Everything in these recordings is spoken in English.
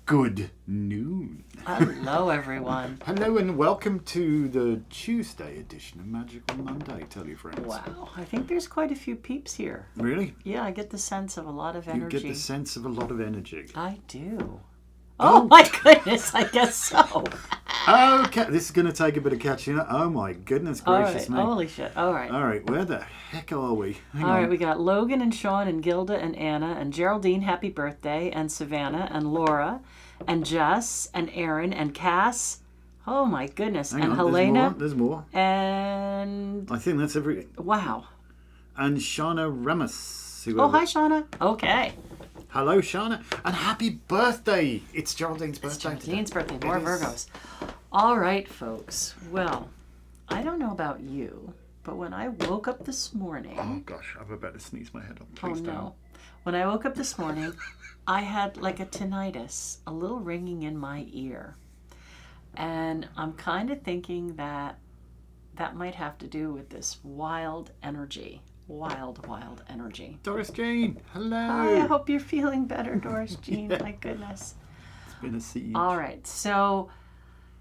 Good noon. Hello, everyone. Hello and welcome to the Tuesday edition of Magickal Monday. Tell your friends. Wow, I think there's quite a few peeps here. Really? Yeah, I get the sense of a lot of energy. You get the sense of a lot of energy. I do. Oh my goodness, I guess so. Okay, this is going to take a bit of catching up. Oh my goodness gracious me. Holy shit. All right, where the heck are we? Hang All on. right, we got Logan and Sean and Gilda and Anna and Geraldine, happy birthday, and Savannah and Laura and Jess and Aaron and Cass. Oh my goodness. Hang and on, Helena. There's more. And I think that's everything. wow. And Shauna Ramos. Oh, hi, Shauna. Okay. Hello, Shauna. And happy birthday. It's Geraldine's birthday. It's Geraldine's today. birthday. More Virgos. All right, folks. Well, I don't know about you, but when I woke up this morning... Oh, gosh. I'm about to sneeze my head off. Please no. don't. When I woke up this morning, I had like a tinnitus, a little ringing in my ear. And I'm kind of thinking that might have to do with this wild energy. Wild energy. Doris Jean, hello. Hi, I hope you're feeling better, Doris Jean. My goodness. It's been a siege. All right, so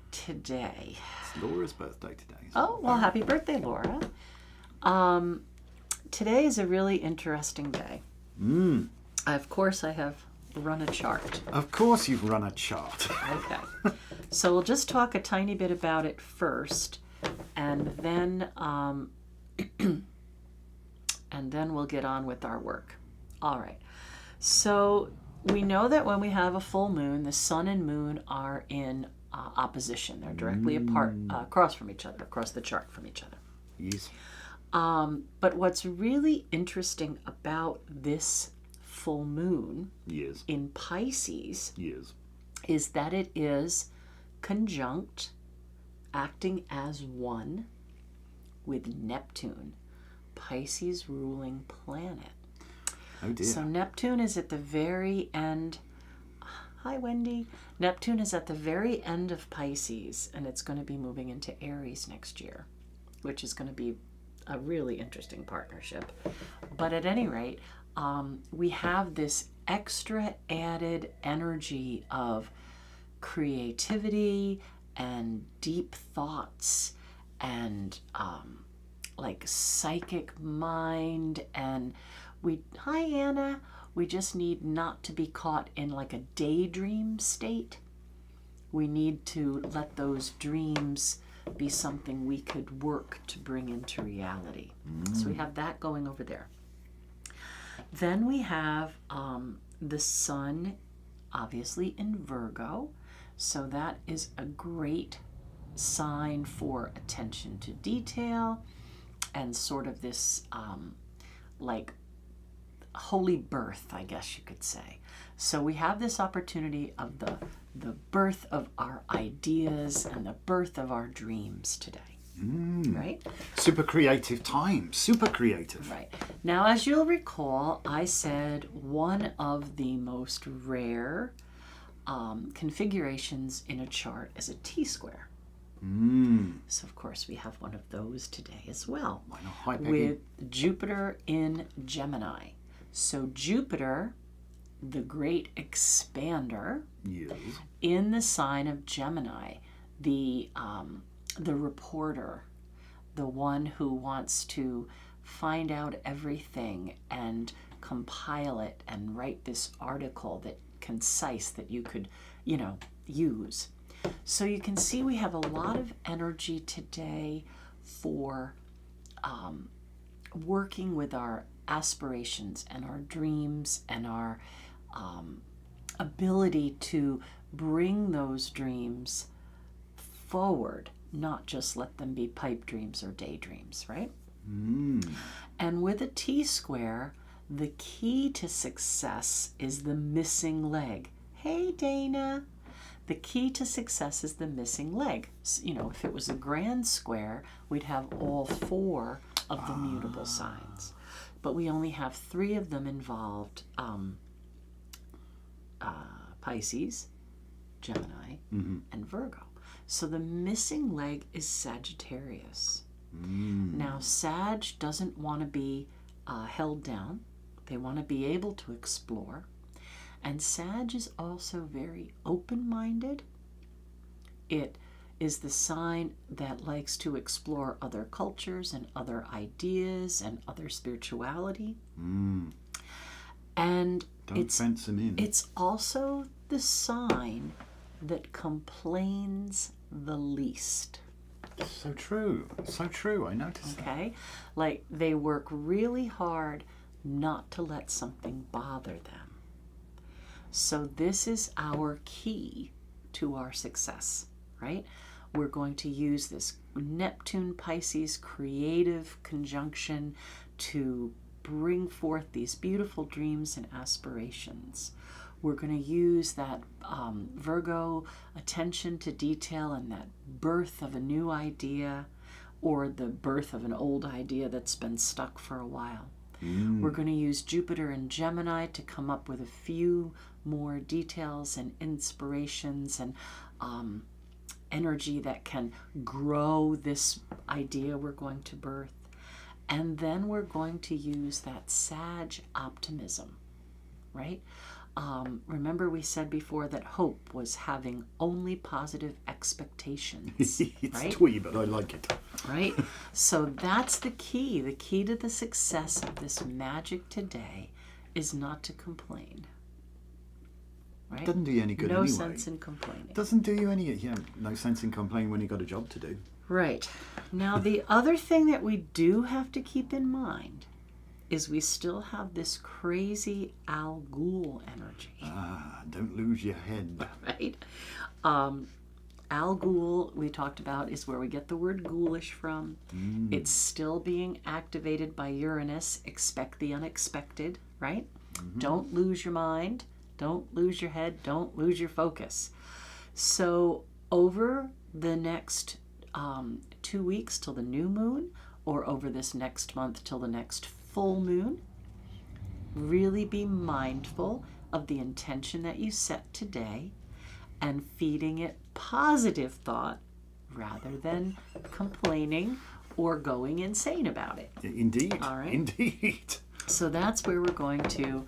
today. It's Laura's birthday today. Oh, well, happy birthday, Laura. Today is a really interesting day. Of course, I have run a chart. Of course you've run a chart. Okay. So we'll just talk a tiny bit about it first, and then we'll get on with our work. All right. So we know that when we have a full moon, the sun and moon are in opposition. They're directly apart, across from each other, across the chart from each other. Yes. But what's really interesting about this full moon in Pisces is that it is conjunct, acting as one with Neptune, Pisces ruling planet. Oh dear. So Neptune is at the very end. Hi, Wendy. Neptune is at the very end of Pisces, and it's going to be moving into Aries next year, which is going to be a really interesting partnership. But at any rate, we have this extra added energy of creativity and deep thoughts and like psychic mind, and hi Anna, we just need not to be caught in like a daydream state. We need to let those dreams be something we could work to bring into reality. So we have that going over there. Then we have the sun obviously in Virgo, so that is a great sign for attention to detail and sort of this like holy birth, I guess you could say. So we have this opportunity of the birth of our ideas and the birth of our dreams today. Right? Super creative time. Super creative. Right. Now, as you'll recall, I said one of the most rare configurations in a chart is a T-square. So, of course, we have one of those today as well. Why not? Hi, Peggy. With Jupiter in Gemini. So Jupiter, the great expander, in the sign of Gemini, the reporter, the one who wants to find out everything and compile it and write this article that concise that you could, use. So you can see we have a lot of energy today for working with our aspirations and our dreams and our ability to bring those dreams forward, not just let them be pipe dreams or daydreams, right? And with a T-square, the key to success is the missing leg. Hey, Dana. The key to success is the missing leg. So, if it was a grand square, we'd have all 4 of the mutable signs. But we only have 3 of them involved. Pisces, Gemini, and Virgo. So the missing leg is Sagittarius. Now, Sag doesn't want to be held down. They want to be able to explore. And Sag is also very open-minded. It is the sign that likes to explore other cultures and other ideas and other spirituality. And Don't fence them in. it's also the sign that complains the least. So true. So true. I noticed that. Okay? Like they work really hard not to let something bother them. So this is our key to our success, right? We're going to use this Neptune Pisces creative conjunction to bring forth these beautiful dreams and aspirations. We're going to use that Virgo attention to detail and that birth of a new idea or the birth of an old idea that's been stuck for a while. We're going to use Jupiter and Gemini to come up with a few more details and inspirations and energy that can grow this idea we're going to birth. And then we're going to use that Sag optimism, right? Remember we said before that hope was having only positive expectations. It's right? twee, but I like it. Right? So that's the key. The key to the success of this magic today is not to complain. Right? Doesn't do you any good no anyway. sense in complaining. Doesn't do you any. Yeah, no sense in complaining when you've got a job to do. Right. Now, the other thing that we do have to keep in mind is we still have this crazy Al Ghul energy. Don't lose your head. Right? Al Ghul, we talked about, is where we get the word ghoulish from. It's still being activated by Uranus. Expect the unexpected, right? Don't lose your mind. Don't lose your head. Don't lose your focus. So over the next 2 weeks till the new moon, or over this next month till the next full moon, really be mindful of the intention that you set today and feeding it positive thought rather than complaining or going insane about it. Indeed. All right. Indeed. So that's where we're going to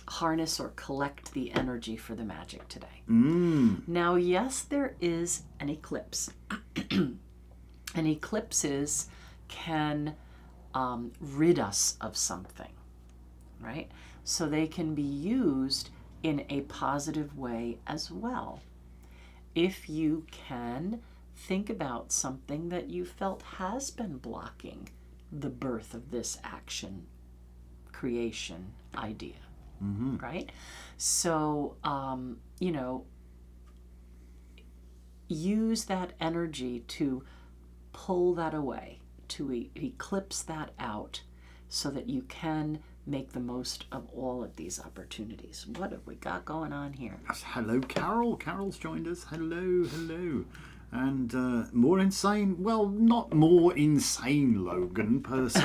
harness or collect the energy for the magic today. Now, yes, there is an eclipse. And eclipses can rid us of something, right? So they can be used in a positive way as well. If you can think about something that you felt has been blocking the birth of this action, creation, idea, right? So, use that energy to pull that away, to eclipse that out so that you can make the most of all of these opportunities. What have we got going on here? Hello, Carol. Carol's joined us. Hello, hello. And more insane, well, not more insane, Logan, per se.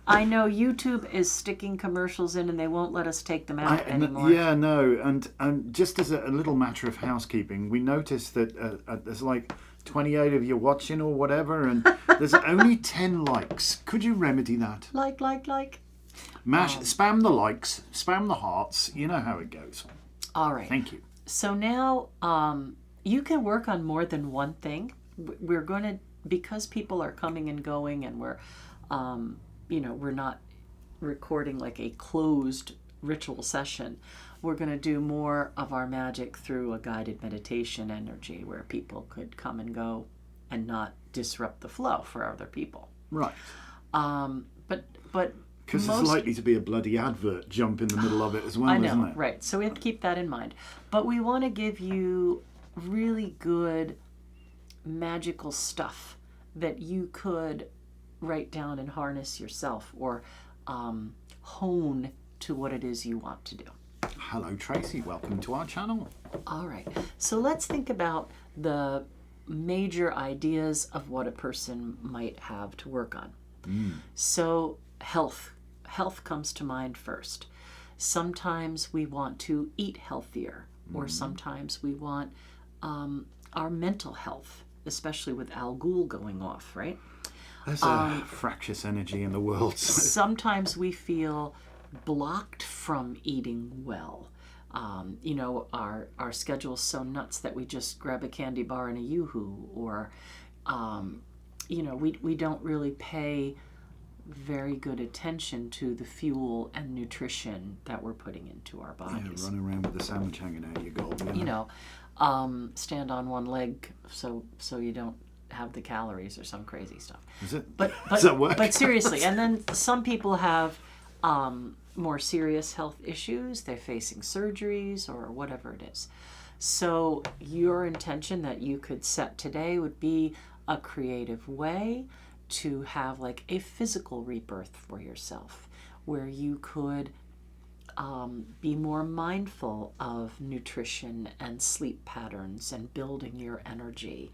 I know YouTube is sticking commercials in and they won't let us take them out anymore. Yeah, no. And just as a little matter of housekeeping, we noticed that there's like 28 of you watching or whatever, and there's only 10 likes. Could you remedy that? Like. Spam the likes, spam the hearts. You know how it goes. All right. Thank you. So now you can work on more than one thing. We're going to, because people are coming and going and we're not recording like a closed ritual session. We're going to do more of our magic through a guided meditation energy where people could come and go and not disrupt the flow for other people. Right. But because there's likely to be a bloody advert jump in the middle of it as well, isn't it? Right. So we have to keep that in mind. But we want to give you really good magical stuff that you could write down and harness yourself or hone to what it is you want to do. Hello, Tracy. Welcome to our channel. All right. So let's think about the major ideas of what a person might have to work on. So health. Health comes to mind first. Sometimes we want to eat healthier, or sometimes we want our mental health, especially with Al Ghul going off, right? There's a fractious energy in the world. Sometimes we feel blocked from eating well. Our schedule's so nuts that we just grab a candy bar and a yoo-hoo, or, we don't really pay very good attention to the fuel and nutrition that we're putting into our bodies. Running around with the sandwich hanging out of your gob. Stand on one leg so you don't have the calories or some crazy stuff. Is it? But Does that work? But seriously, and then some people have more serious health issues. They're facing surgeries or whatever it is. So your intention that you could set today would be a creative way to have like a physical rebirth for yourself, where you could be more mindful of nutrition and sleep patterns and building your energy,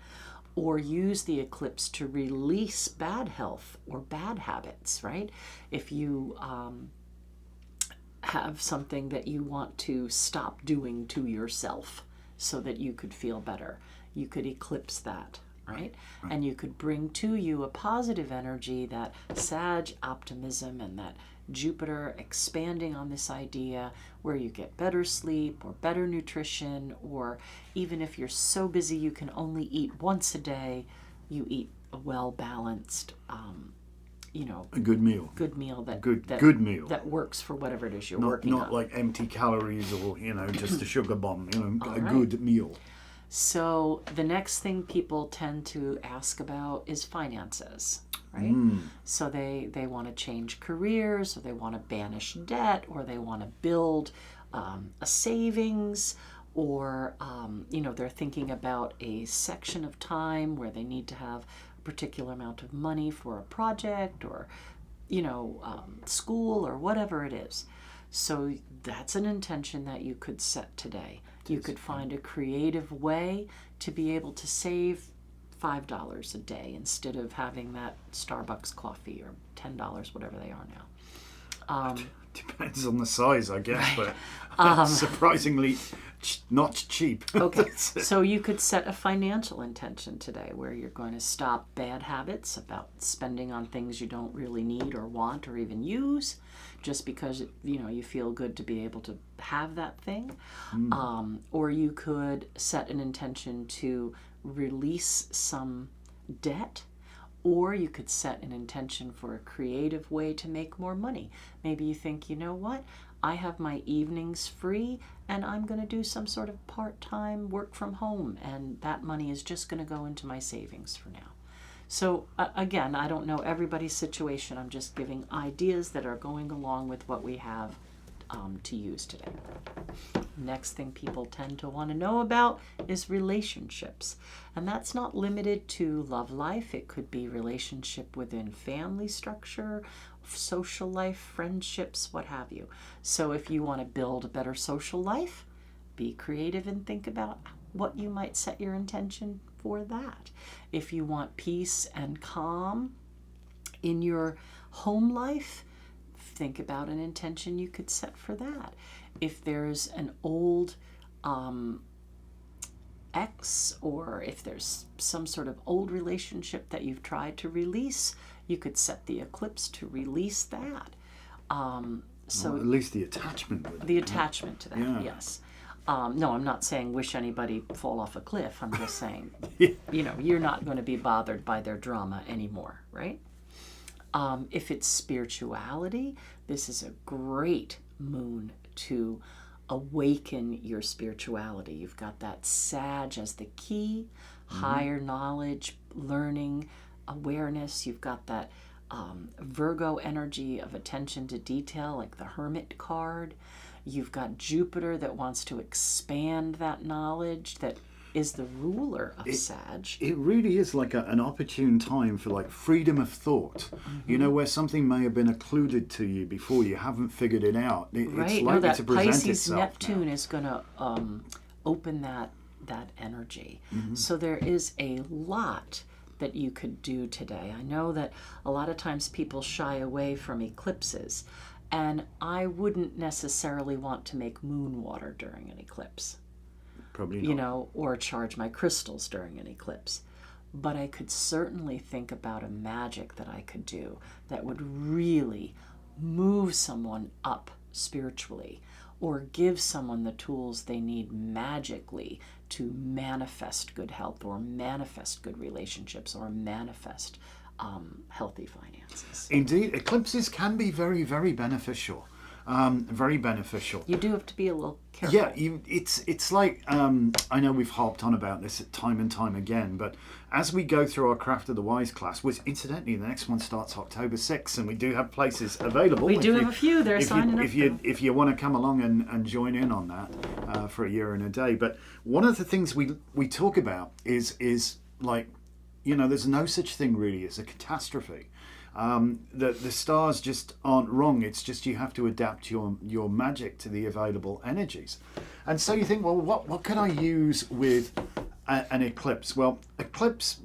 or use the eclipse to release bad health or bad habits, right? If you have something that you want to stop doing to yourself so that you could feel better, you could eclipse that, right? And you could bring to you a positive energy, that Sag optimism and that Jupiter expanding on this idea, where you get better sleep or better nutrition, or even if you're so busy you can only eat once a day, you eat a well-balanced, a good meal. Good meal good meal that works for whatever it is you're working on. Not like empty calories or just a sugar bomb. All a right. good meal. So the next thing people tend to ask about is finances, right? So they want to change careers, or they want to banish debt, or they want to build a savings, or they're thinking about a section of time where they need to have a particular amount of money for a project, or school, or whatever it is. So that's an intention that you could set today. You could find a creative way to be able to save $5 a day instead of having that Starbucks coffee, or $10, whatever they are now. Depends on the size, I guess, Right. but surprisingly not cheap. Okay, so you could set a financial intention today where you're going to stop bad habits about spending on things you don't really need or want or even use, just because you feel good to be able to have that thing. Or you could set an intention to release some debt. Or you could set an intention for a creative way to make more money. Maybe you think, you know what, I have my evenings free and I'm going to do some sort of part-time work from home, and that money is just going to go into my savings for now. So again, I don't know everybody's situation. I'm just giving ideas that are going along with what we have to use today. Next thing people tend to want to know about is relationships. And that's not limited to love life. It could be relationship within family structure, social life, friendships, what have you. So if you want to build a better social life, be creative and think about what you might set your intention for that. If you want peace and calm in your home life, think about an intention you could set for that. If there's an old ex, or if there's some sort of old relationship that you've tried to release, you could set the eclipse to release that. So at least the attachment with the it. attachment to that, Yeah. yes. No, I'm not saying wish anybody fall off a cliff. I'm just saying, Yeah. you're not going to be bothered by their drama anymore, right? If it's spirituality, this is a great moon to awaken your spirituality. You've got that Sag as the key, higher knowledge, learning, awareness. You've got that Virgo energy of attention to detail, like the Hermit card. You've got Jupiter that wants to expand that knowledge, that is the ruler of Sag. It really is like an opportune time for like freedom of thought. Where something may have been occluded to you before, you haven't figured it out. It's Right. likely That to present Pisces itself Neptune now. is going to open that energy. So there is a lot that you could do today. I know that a lot of times people shy away from eclipses, and I wouldn't necessarily want to make moon water during an eclipse. Probably not. Or charge my crystals during an eclipse. But I could certainly think about a magic that I could do that would really move someone up spiritually or give someone the tools they need magically to manifest good health or manifest good relationships or manifest healthy finances. Indeed, eclipses can be very, very beneficial. Very beneficial. You do have to be a little careful. Yeah, it's like, I know we've harped on about this time and time again, but as we go through our Craft of the Wise class, which incidentally the next one starts October 6th, and we do have places available. We do have a few. They're signing up. If you want to come along and join in on that for a year and a day. But one of the things we talk about is like, there's no such thing really as a catastrophe. The stars just aren't wrong. It's just you have to adapt your magic to the available energies. And so you think, well, what can I use with an eclipse? Well, eclipse,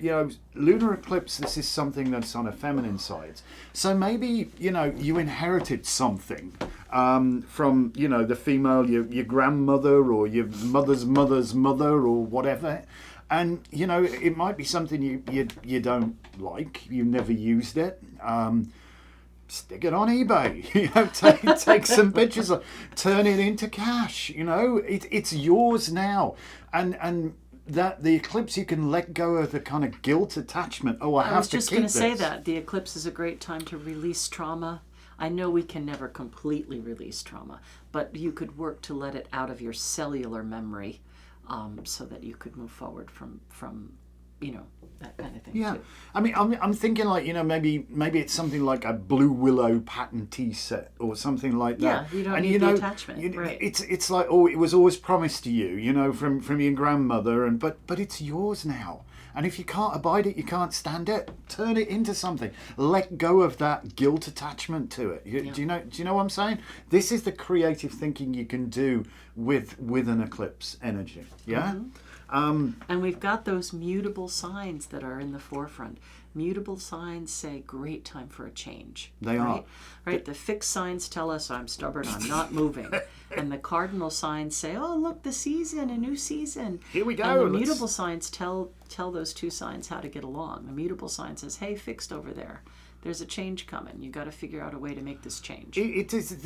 lunar eclipse, this is something that's on a feminine side. So maybe, you inherited something from, the female, your grandmother or your mother's mother's mother or whatever. And, it might be something you don't like, you've never used it. Stick it on eBay, take some pictures, turn it into cash, it's yours now. And that the eclipse, you can let go of the kind of guilt attachment. Oh, I have to keep this. I was just going to say that. The eclipse is a great time to release trauma. I know we can never completely release trauma, but you could work to let it out of your cellular memory. So that you could move forward from that kind of thing. Yeah, too. I mean, I'm thinking like maybe it's something like a blue willow pattern tea set or something like that. Yeah, you don't need the attachment. Right. It's like, oh, it was always promised to you, from your grandmother, but it's yours now. And if you can't abide it, you can't stand it. Turn it into something. Let go of that guilt attachment to it. Do you know what I'm saying? This is the creative thinking you can do with an eclipse energy. Yeah. Mm-hmm. And we've got those mutable signs that are in the forefront. Mutable signs say great time for a change. They are. Right? The fixed signs tell us I'm stubborn, I'm not moving. And the cardinal signs say, oh, look, the season, a new season. Here we go. And the mutable signs tell those two signs how to get along. The mutable sign says, hey, fixed over there. There's a change coming. You got to figure out a way to make this change. It is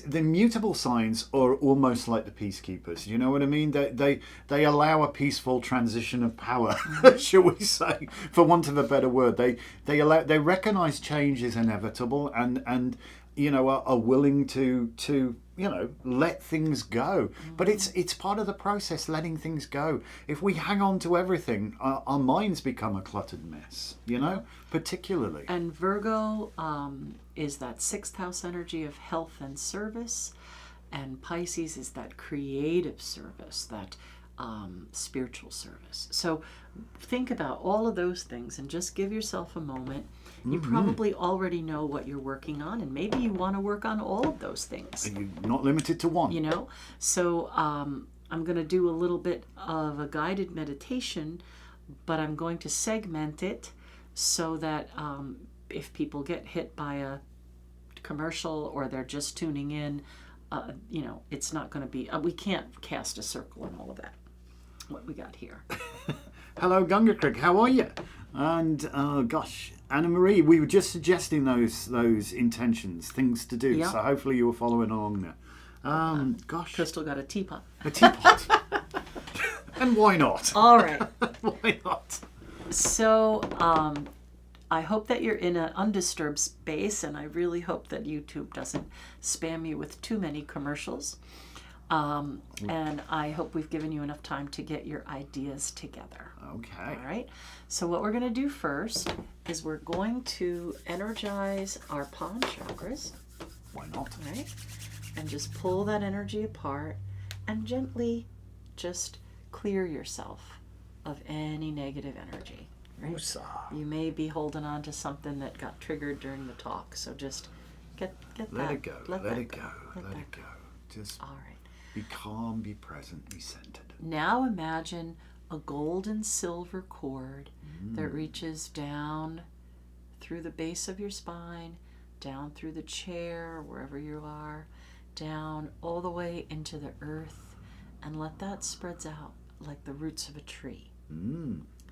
the mutable signs are almost like the peacekeepers. You know what I mean? They allow a peaceful transition of power, shall we say, for want of a better word. They recognize change is inevitable and are willing to let things go. But it's part of the process, letting things go. If we hang on to everything, our minds become a cluttered mess, particularly. And Virgo is that sixth house energy of health and service. And Pisces is that creative service, that spiritual service. So think about all of those things and just give yourself a moment. You probably already know what you're working on, and maybe you want to work on all of those things. And you're not limited to one. So I'm going to do a little bit of a guided meditation, but I'm going to segment it so that if people get hit by a commercial or they're just tuning in, it's not going to be, we can't cast a circle and all of that. What we got here. Hello, Gunga Creek, how are you? And Anna Marie, we were just suggesting those intentions, things to do. Yeah. So hopefully you were following along there. Crystal got a teapot. A teapot. And why not? All right. Why not? So I hope that you're in an undisturbed space, and I really hope that YouTube doesn't spam you with too many commercials. And I hope we've given you enough time to get your ideas together. Okay. All right. So what we're going to do first is we're going to energize our palm chakras. Why not? All right. And just pull that energy apart and gently just clear yourself of any negative energy. Right? Woosah. You may be holding on to something that got triggered during the talk. So just get that. Let it go. Let it go. Let it go. Just all right. Be calm, be present, be centered. Now imagine a gold and silver cord that reaches down through the base of your spine, down through the chair, wherever you are, down all the way into the earth, and let that spreads out like the roots of a tree.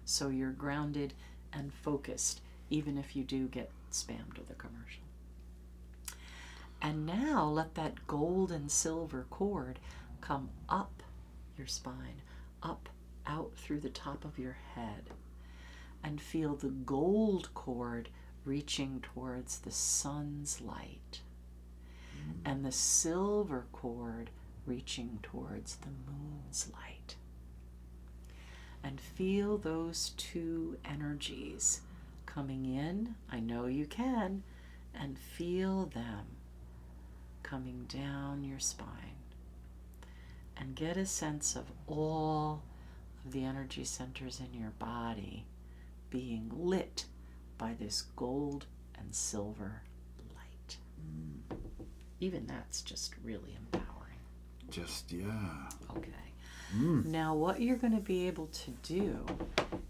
So you're grounded and focused, even if you do get spammed with a commercial. And now let that gold and silver cord come up your spine, up, out through the top of your head. And feel the gold cord reaching towards the sun's light. And the silver cord reaching towards the moon's light. And feel those two energies coming in. I know you can. And feel them coming down your spine. And get a sense of all of the energy centers in your body being lit by this gold and silver light. Even that's just really empowering. Just, yeah. Okay. Now what you're going to be able to do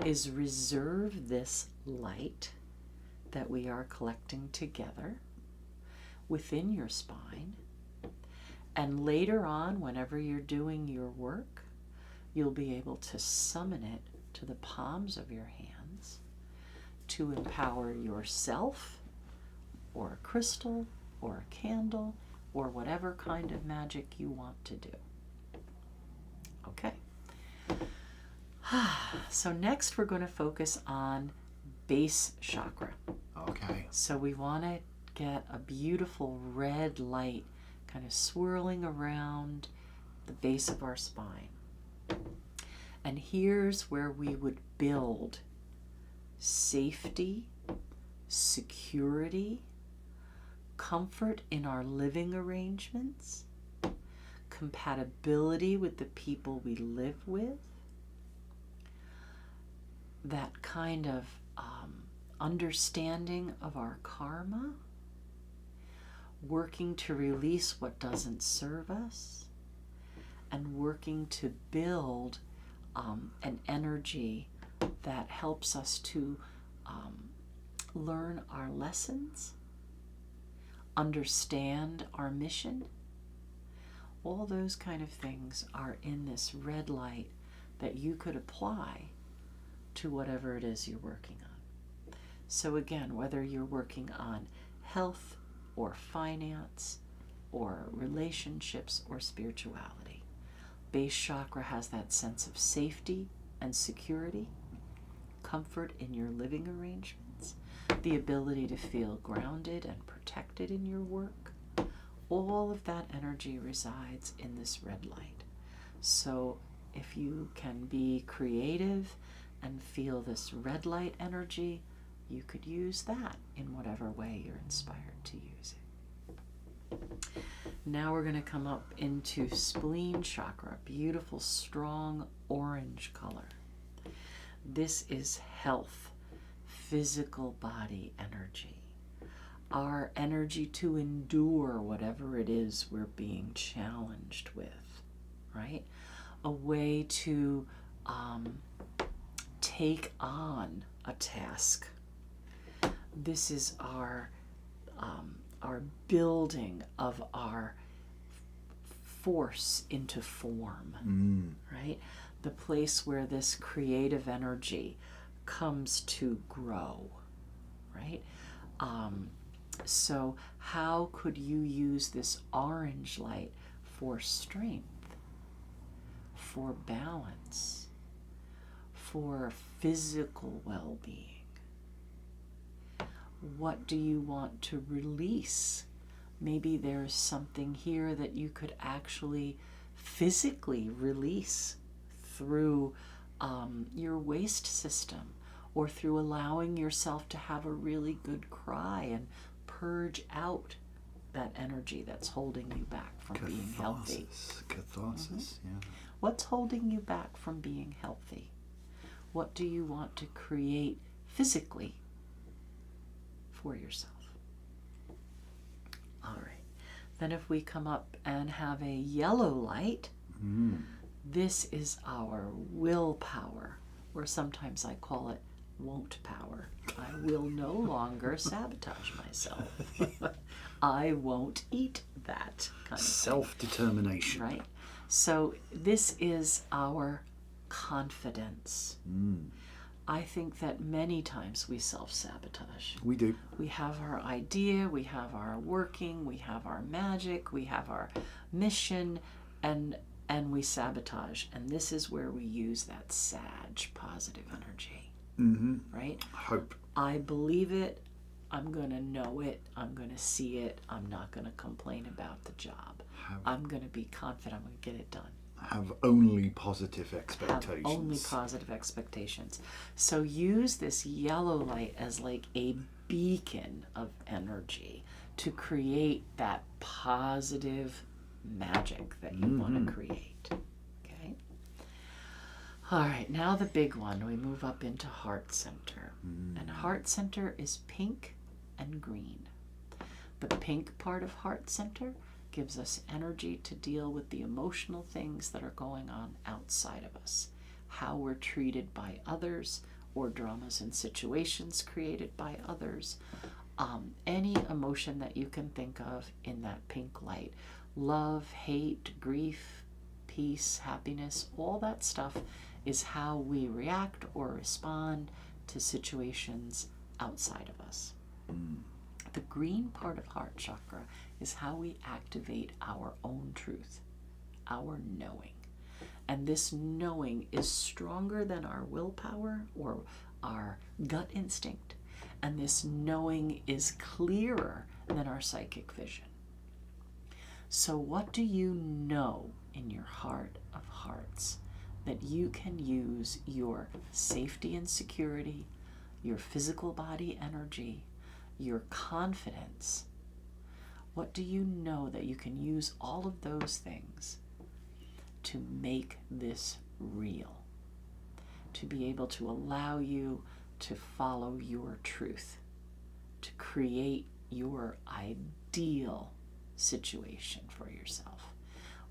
is reserve this light that we are collecting together within your spine. And later on, whenever you're doing your work, you'll be able to summon it to the palms of your hands to empower yourself, or a crystal, or a candle, or whatever kind of magic you want to do. Okay. So next we're going to focus on base chakra. Okay. So we want to get a beautiful red light kind of swirling around the base of our spine. And here's where we would build safety, security, comfort in our living arrangements, compatibility with the people we live with, that kind of understanding of our karma, working to release what doesn't serve us, and working to build an energy that helps us to learn our lessons, understand our mission. All those kind of things are in this red light that you could apply to whatever it is you're working on. So again, whether you're working on health or finance or relationships or spirituality, base chakra has that sense of safety and security, comfort in your living arrangements, the ability to feel grounded and protected in your work. All of that energy resides in this red light. So if you can be creative and feel this red light energy, you could use that in whatever way you're inspired to use it. Now we're going to come up into spleen chakra, beautiful, strong orange color. This is health, physical body energy. Our energy to endure whatever it is we're being challenged with, right? A way to take on a task. This is our building of our force into form, right? The place where this creative energy comes to grow, right? So how could you use this orange light for strength, for balance, for physical well-being? What do you want to release? Maybe there's something here that you could actually physically release through your waste system, or through allowing yourself to have a really good cry and purge out that energy that's holding you back from being healthy. Catharsis, yeah. What's holding you back from being healthy? What do you want to create physically for yourself? All right. Then if we come up and have a yellow light, this is our willpower, or sometimes I call it won't power. I will no longer sabotage myself. I won't eat that kind of self-determination. Right? So this is our confidence, I think that many times we self-sabotage. We do. We have our idea, we have our working, we have our magic, we have our mission, and we sabotage. And this is where we use that Sag positive energy, right? Hope. I believe it. I'm going to know it. I'm going to see it. I'm not going to complain about the job. I'm going to be confident I'm going to get it done. Have only positive expectations. Have only positive expectations. So use this yellow light as like a beacon of energy to create that positive magic that you want to create. Okay? All right, now the big one. We move up into heart center. And heart center is pink and green. The pink part of heart center gives us energy to deal with the emotional things that are going on outside of us, how we're treated by others, or dramas and situations created by others. Any emotion that you can think of in that pink light, love, hate, grief, peace, happiness, all that stuff is how we react or respond to situations outside of us. The green part of heart chakra is how we activate our own truth, our knowing. And this knowing is stronger than our willpower or our gut instinct. And this knowing is clearer than our psychic vision. So what do you know in your heart of hearts that you can use your safety and security, your physical body energy, your confidence? What do you know that you can use all of those things to make this real? To be able to allow you to follow your truth, to create your ideal situation for yourself,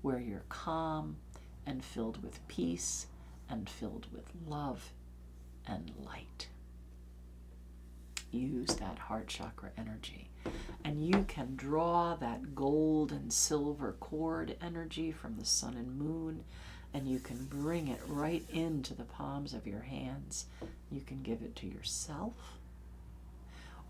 where you're calm and filled with peace and filled with love and light. Use that heart chakra energy. And you can draw that gold and silver cord energy from the sun and moon, and you can bring it right into the palms of your hands. You can give it to yourself,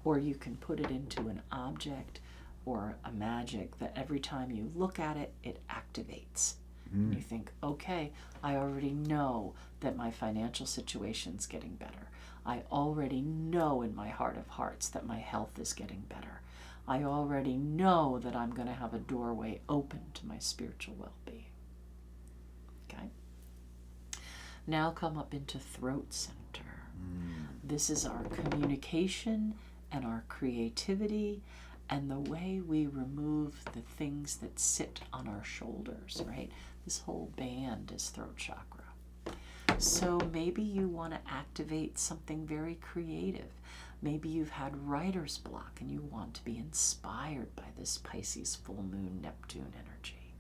or you can put it into an object or a magic that every time you look at it, it activates. And you think, okay, I already know that my financial situation's getting better. I already know in my heart of hearts that my health is getting better. I already know that I'm going to have a doorway open to my spiritual well-being. Okay? Now come up into throat center. This is our communication and our creativity and the way we remove the things that sit on our shoulders, right? This whole band is throat chakra. So maybe you want to activate something very creative. Maybe you've had writer's block and you want to be inspired by this Pisces full moon Neptune energy.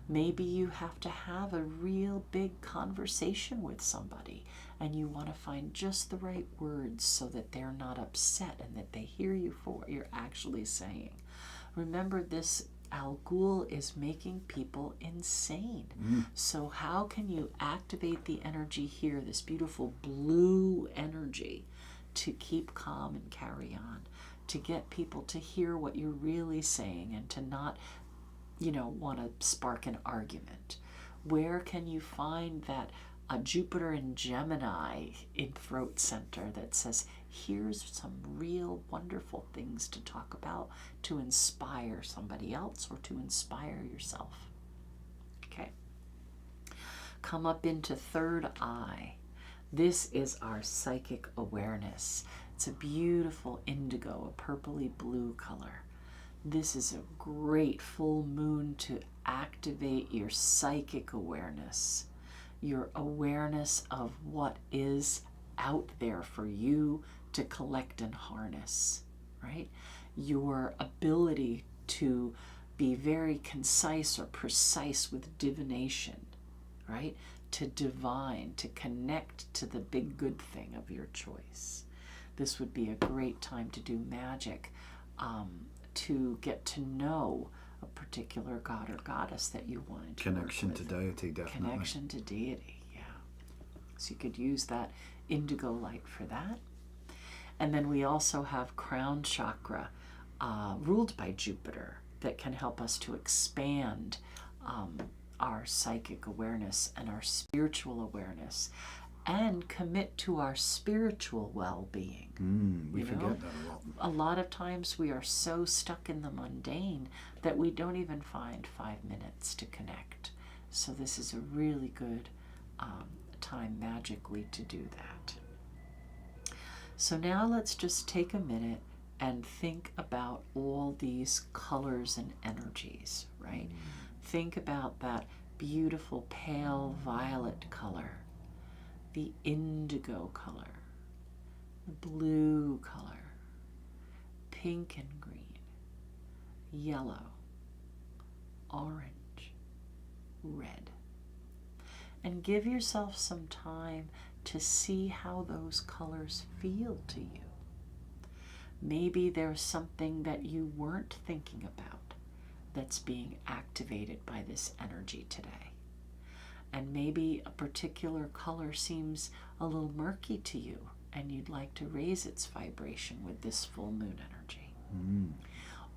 Maybe you have to have a real big conversation with somebody and you want to find just the right words so that they're not upset and that they hear you for what you're actually saying. Remember, this Al Ghul is making people insane. So how can you activate the energy here, this beautiful blue energy, to keep calm and carry on, to get people to hear what you're really saying and to not, want to spark an argument? Where can you find that a Jupiter in Gemini in throat center that says, here's some real wonderful things to talk about to inspire somebody else or to inspire yourself? Okay. Come up into third eye. This is our psychic awareness. It's a beautiful indigo, a purpley blue color. This is a great full moon to activate your psychic awareness, your awareness of what is out there for you to collect and harness, right? Your ability to be very concise or precise with divination, right? To divine, to connect to the big good thing of your choice. This would be a great time to do magic, to get to know a particular god or goddess that you wanted to Connection work to with. deity, definitely. Connection to deity, yeah. So you could use that indigo light for that. And then we also have crown chakra, ruled by Jupiter, that can help us to expand our psychic awareness and our spiritual awareness, and commit to our spiritual well-being. We forget that a lot. A lot of times we are so stuck in the mundane that we don't even find 5 minutes to connect. So this is a really good time magically to do that. So now let's just take a minute and think about all these colors and energies, right? Think about that beautiful pale violet color, the indigo color, the blue color, pink and green, yellow, orange, red. And give yourself some time to see how those colors feel to you. Maybe there's something that you weren't thinking about that's being activated by this energy today. And maybe a particular color seems a little murky to you and you'd like to raise its vibration with this full moon energy.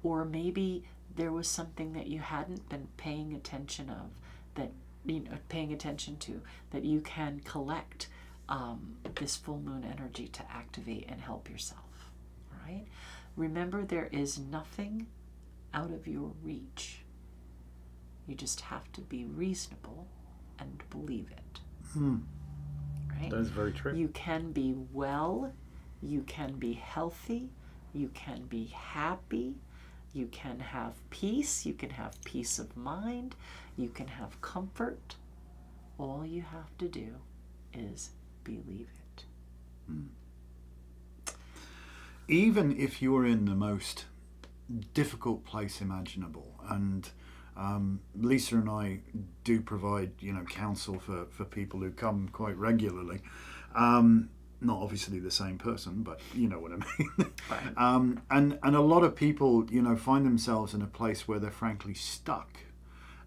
Or maybe there was something that you hadn't been paying attention to that you can collect this full moon energy to activate and help yourself, right? Remember, there is nothing out of your reach. You just have to be reasonable and believe it. Right? That is very true. You can be well, you can be healthy, you can be happy, you can have peace, you can have peace of mind, you can have comfort. All you have to do is believe it. Even if you're in the most difficult place imaginable, and Lisa and I do provide, counsel for people who come quite regularly. Not obviously the same person, but you know what I mean. Right. And a lot of people, find themselves in a place where they're frankly stuck.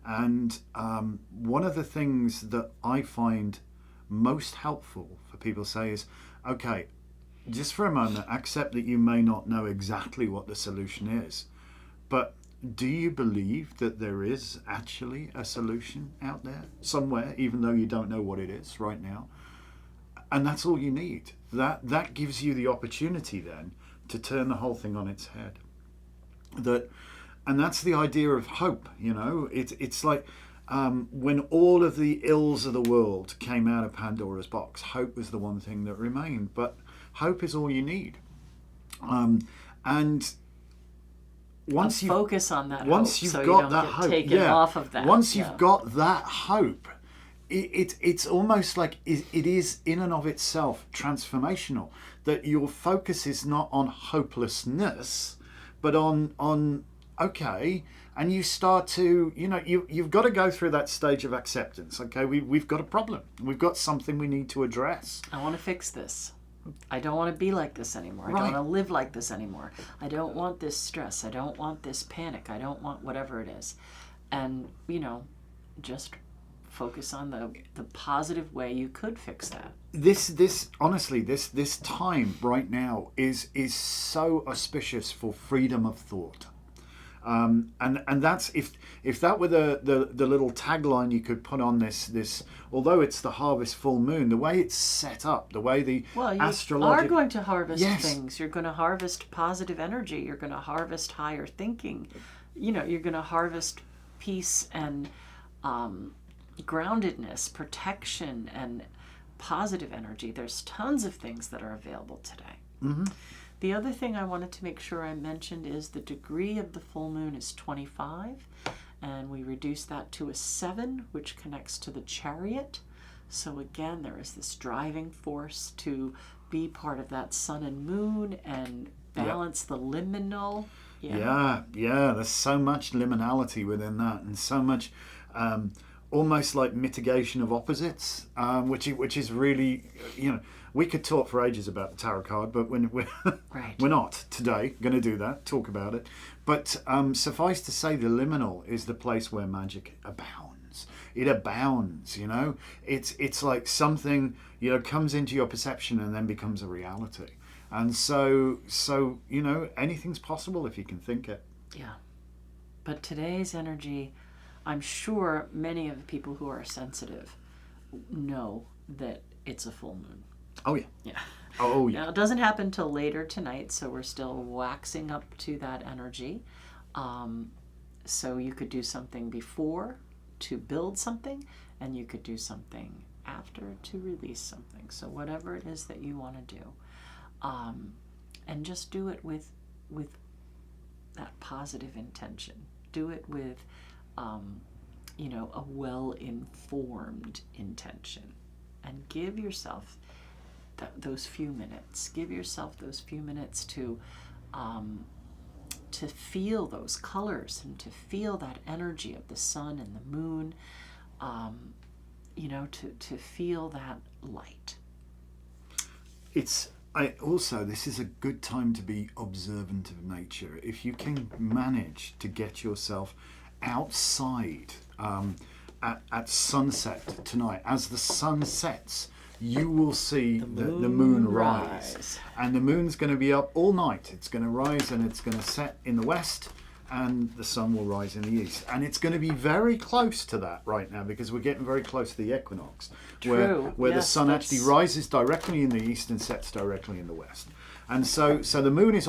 And one of the things that I find most helpful for people to say is, okay, just for a moment, accept that you may not know exactly what the solution is, but do you believe that there is actually a solution out there somewhere, even though you don't know what it is right now? And that's all you need. That gives you the opportunity then to turn the whole thing on its head. And that's the idea of hope. It's like when all of the ills of the world came out of Pandora's box, hope was the one thing that remained. But hope is all you need. And once you focus on that, once hope, you've so got you don't that get hope, taken off of that. Once you've got that hope, it's almost like it is in and of itself transformational. That your focus is not on hopelessness, but on okay, and you start to you've got to go through that stage of acceptance. Okay, we've got a problem. We've got something we need to address. I want to fix this. I don't want to be like this anymore. Right. I don't want to live like this anymore. I don't want this stress. I don't want this panic. I don't want whatever it is. And, just focus on the positive way you could fix that. This honestly, this time right now is so auspicious for freedom of thought. And that's if that were the little tagline you could put on this, although it's the harvest full moon, the way it's set up, the way the astrology are going to harvest Yes. things. You're going to harvest positive energy. You're going to harvest higher thinking. You're going to harvest peace and groundedness, protection, and positive energy. There's tons of things that are available today. Mm-hmm. The other thing I wanted to make sure I mentioned is the degree of the full moon is 25, and we reduce that to a 7, which connects to the chariot. So again, there is this driving force to be part of that sun and moon and balance the liminal. Yeah, there's so much liminality within that, and so much almost like mitigation of opposites, which is really, we could talk for ages about the tarot card, but we're Right. we're not today going to do that, talk about it. But suffice to say, the liminal is the place where magic abounds. expands, it abounds, you know. It's like something, you know, comes into your perception and then becomes a reality. And so you know, anything's possible if you can think it. Yeah. But today's energy, I'm sure many of the people who are sensitive know that it's a full moon. Oh yeah. Yeah. Oh yeah. Now, it doesn't happen till later tonight, so we're still waxing up to that energy. So you could do something before to build something, and you could do something after to release something. So whatever it is that you want to do, and just do it with that positive intention. Do it with, you know, a well-informed intention, and give yourself those few minutes. Give yourself those few minutes to feel those colors and to feel that energy of the sun and the moon, you know, to feel that light. This is a good time to be observant of nature. If you can manage to get yourself outside at sunset tonight, as the sun sets, you will see the moon rise. And the moon's going to be up all night. It's going to rise and it's going to set in the west, and the sun will rise in the east. And it's going to be very close to that right now, because we're getting very close to the equinox, where the sun actually rises directly in the east and sets directly in the west. And so the moon is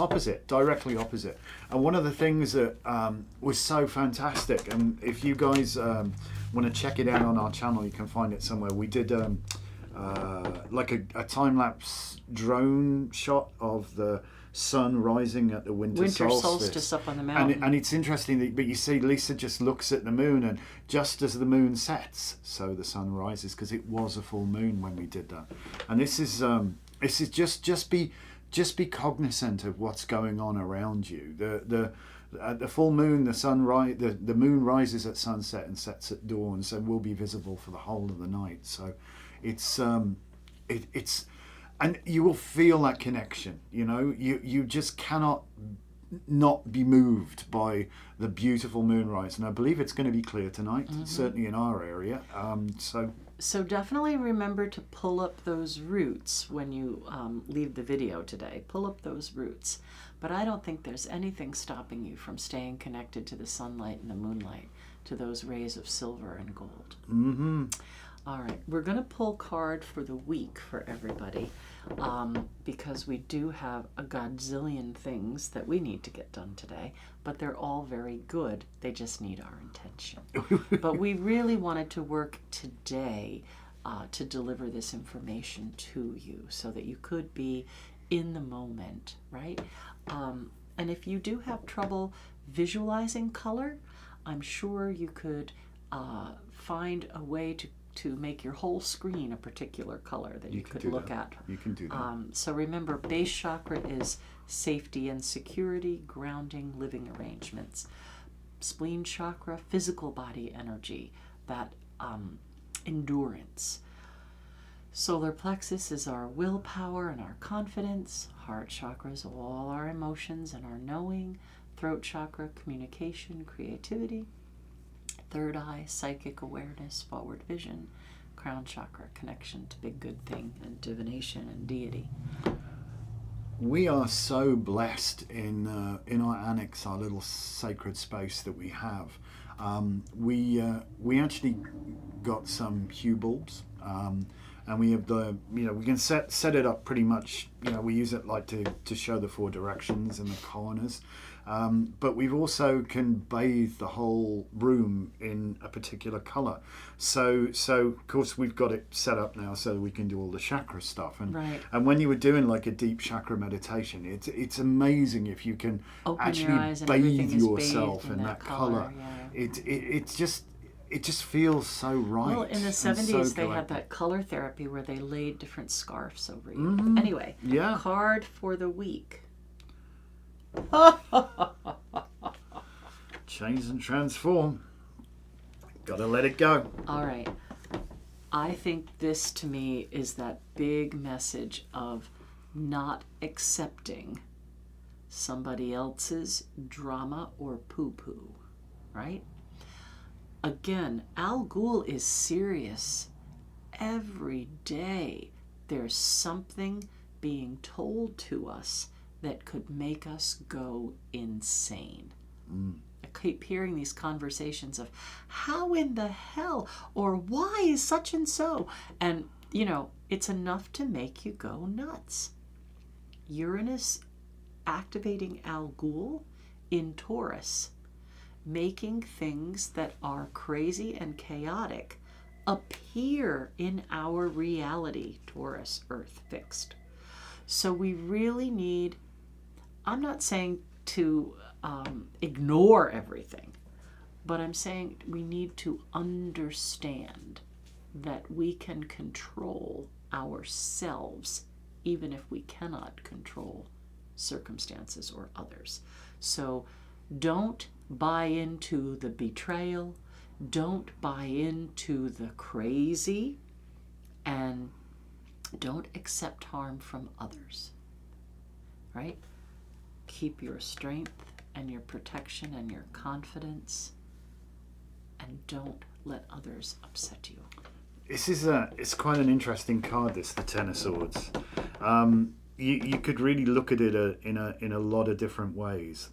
directly opposite. And one of the things that was so fantastic, and if you guys want to check it out on our channel, you can find it somewhere. We did like a time-lapse drone shot of the sun rising at the winter solstice up on the mountain. And it's interesting, but you see Lisa just looks at the moon, and just as the moon sets, so the sun rises, because it was a full moon when we did that. And this is just be cognizant of what's going on around you. The full moon, the moon rises at sunset and sets at dawn, so will be visible for the whole of the night. So it's and you will feel that connection. You know, you just cannot not be moved by the beautiful moonrise. And I believe it's going to be clear tonight, certainly in our area. So definitely remember to pull up those roots when you leave the video today. Pull up those roots. But I don't think there's anything stopping you from staying connected to the sunlight and the moonlight, to those rays of silver and gold. Mm-hmm. All right, we're going to pull card for the week for everybody, because we do have a godzillion things that we need to get done today, but they're all very good. They just need our intention. But we really wanted to work today to deliver this information to you so that you could be in the moment, right? And if you do have trouble visualizing color, I'm sure you could find a way to make your whole screen a particular color that you could look at. You can do that. So remember, base chakra is safety and security, grounding, living arrangements. Spleen chakra, physical body energy, that endurance. Solar plexus is our willpower and our confidence. Heart chakra is all our emotions and our knowing. Throat chakra, communication, creativity. Third eye, psychic awareness, forward vision. Crown chakra, connection to big good thing and divination and deity. We are so blessed in our annex, our little sacred space that we have. We actually got some hue bulbs, and we have we can set it up pretty much. We use it like to show the 4 directions and the corners. But we've also can bathe the whole room in a particular color. So of course we've got it set up now so that we can do all the chakra stuff. And right. And when you were doing like a deep chakra meditation, it's amazing if you can open actually bathe yourself in that color. Yeah. It just feels so right. Well, in the 70s they had that color therapy where they laid different scarves over you. Mm-hmm. Anyway, yeah. Card for the week. Change and transform. Gotta let it go. All right. I think this to me is that big message of not accepting somebody else's drama or poo-poo, right? again, Al Ghul is serious. Every day there's something being told to us that could make us go insane. I keep hearing these conversations of how in the hell or why is such and so, and it's enough to make you go nuts. Uranus activating Al Ghul in Taurus, making things that are crazy and chaotic appear in our reality. Taurus, Earth fixed. So we really need, I'm not saying to ignore everything, but I'm saying we need to understand that we can control ourselves even if we cannot control circumstances or others. So don't buy into the betrayal, don't buy into the crazy, and don't accept harm from others, right? Keep your strength and your protection and your confidence, and don't let others upset you. It's quite an interesting card, this, the Ten of Swords. You could really look at it in a lot of different ways.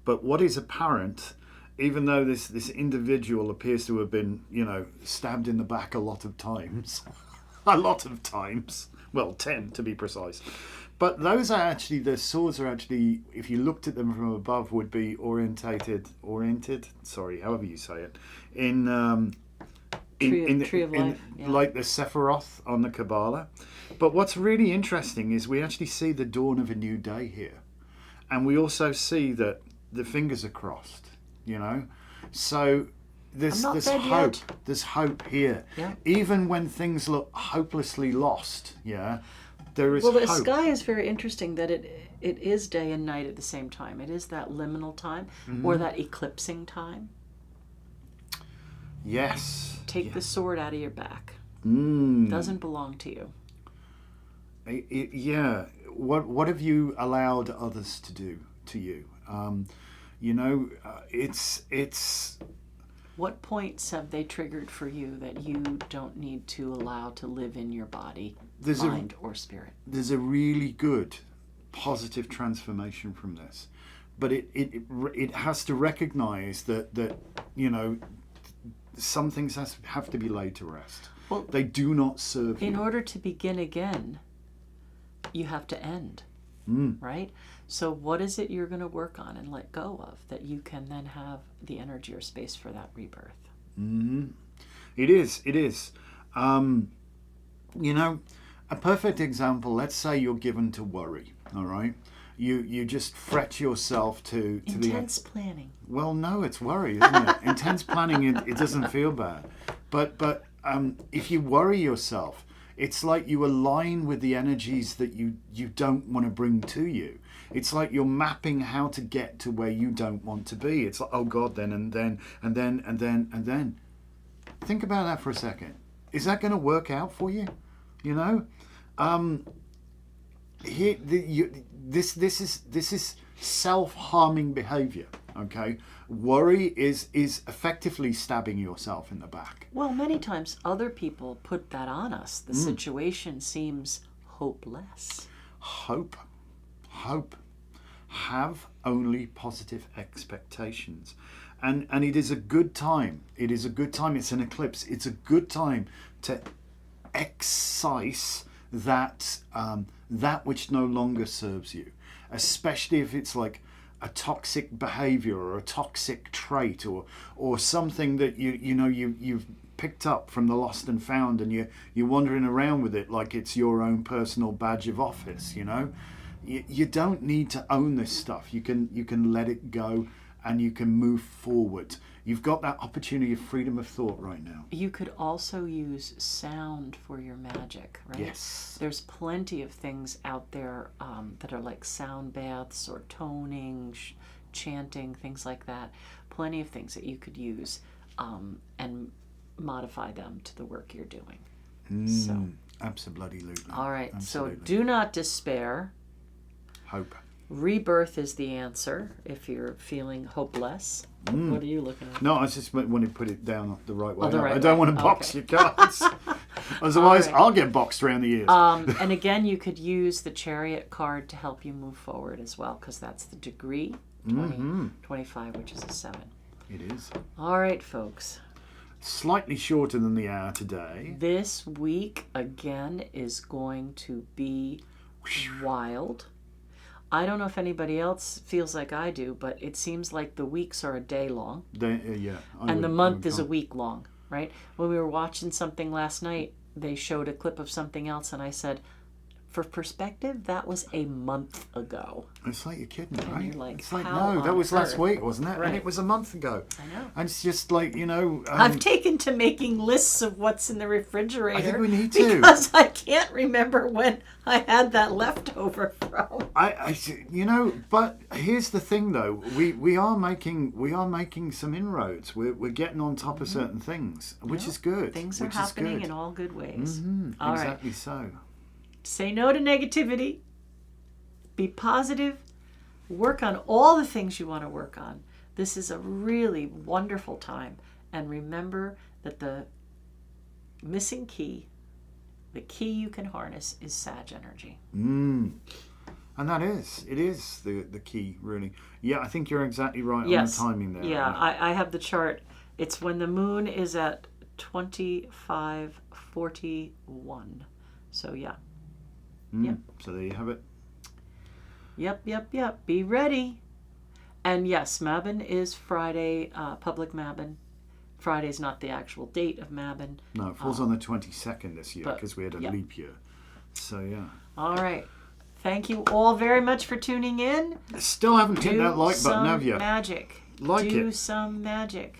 But what is apparent, even though this individual appears to have been, stabbed in the back a lot of times, well, 10 to be precise. But those are actually, the swords are actually, if you looked at them from above, would be oriented, however you say it, in Tree of Life, yeah. Like the Sephiroth on the Kabbalah. But what's really interesting is we actually see the dawn of a new day here. And we also see that the fingers are crossed, So there's hope. Yet. There's hope here. Yeah. Even when things look hopelessly lost, there is hope. hope. The sky is very interesting that it is day and night at the same time. It is that liminal time or that eclipsing time. Yes. Take the sword out of your back. Doesn't belong to you. Yeah. What have you allowed others to do to you? It's. What points have they triggered for you that you don't need to allow to live in your body, mind, or spirit? There's a really good positive transformation from this, but it has to recognize that some things have to be laid to rest. Well, they do not serve you. In order to begin again, you have to end, right? So what is it you're going to work on and let go of that you can then have the energy or space for that rebirth? It is. A perfect example, let's say you're given to worry, all right? You just fret yourself to intense planning. Well, no, it's worry, isn't it? Intense planning, it doesn't feel bad. But if you worry yourself, it's like you align with the energies that you don't want to bring to you. It's like you're mapping how to get to where you don't want to be. It's like, oh God, then, and then, and then, and then, and then. Think about that for a second. Is that going to work out for you? This is self-harming behavior. Okay, worry is effectively stabbing yourself in the back. Well, many times other people put that on us. The situation seems hopeless. Hope. Have only positive expectations. And it is a good time. It's an eclipse. It's a good time to excise that which no longer serves you. Especially if it's like a toxic behavior or a toxic trait or something that you've picked up from the lost and found, and you're wandering around with it like it's your own personal badge of office. You don't need to own this stuff. You can let it go and you can move forward. You've got that opportunity of freedom of thought right now. You could also use sound for your magic, right? Yes. There's plenty of things out there that are like sound baths or toning, chanting, things like that. Plenty of things that you could use and modify them to the work you're doing. Absolutely. All right. Absolutely. So do not despair. Hope. Rebirth is the answer if you're feeling hopeless. What are you looking at? No, I just want to put it down the right way. the right I don't way. want to box Okay. your cards. Otherwise, right. I'll get boxed around the ears. And again, you could use the Chariot card to help you move forward as well, because that's the degree 25, which is a 7. It is. All right, folks. Slightly shorter than the hour today. This week, again, is going to be wild. I don't know if anybody else feels like I do, but it seems like the weeks are a day long. Yeah. And the month is a week long, right? When we were watching something last night, they showed a clip of something else, and I said, for perspective, that was a month ago. It's like you're kidding, right? you're like, it's like, how no, that on was last earth? week, wasn't it? Right. And it was a month ago. I know. And it's just like, I've taken to making lists of what's in the refrigerator. I think we need to. Because I can't remember when I had that leftover from. But here's the thing, though. We are making some inroads. We're getting on top of certain things, which is good. Things are which happening is good. in all good ways. Mm-hmm, All exactly right. so. Say no to negativity. Be positive. Work on all the things you want to work on. This is a really wonderful time. And remember that the missing key, the key you can harness, is Sag energy. And it is the key, really. Yeah, I think you're exactly right on the timing there. Yeah, I have the chart. It's when the moon is at 2541. So, yeah. Yep. So there you have it. Yep. Be ready. And yes, Mabon is Friday, public Mabon. Friday's not the actual date of Mabon. No, it falls on the 22nd this year but- because we had a leap year. So, yeah. All right. Thank you all very much for tuning in. Still haven't hit that like button, have you? Magic. Do some magic.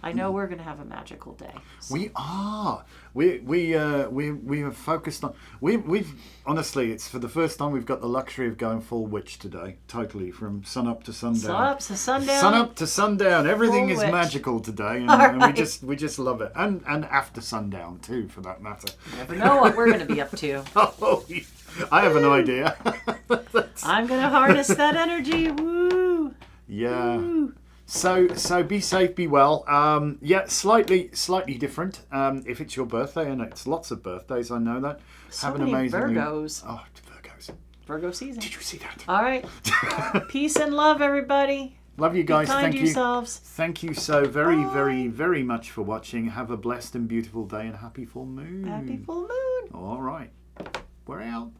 I know we're going to have a magical day. So. We are. We have focused on. We've honestly, it's for the first time we've got the luxury of going full witch today. Totally, from sun up to sundown. Sun up to sundown. Sun up to sundown. Everything is witch. magical today, and, Right. we just love it. And after sundown too, for that matter. You never know what we're going to be up to. Oh, I have an idea. I'm going to harness that energy. Woo! Yeah. Woo. So be safe, be well. Slightly different. If it's your birthday, and it's lots of birthdays, I know that. So Have an many amazing Virgos. Oh, Virgos. Virgo season. Did you see that? All right. Peace and love, everybody. Love you guys. Be kind Thank to you. yourselves. Thank you so very, very, very much for watching. Have a blessed and beautiful day and happy full moon. Happy full moon. All right. We're out.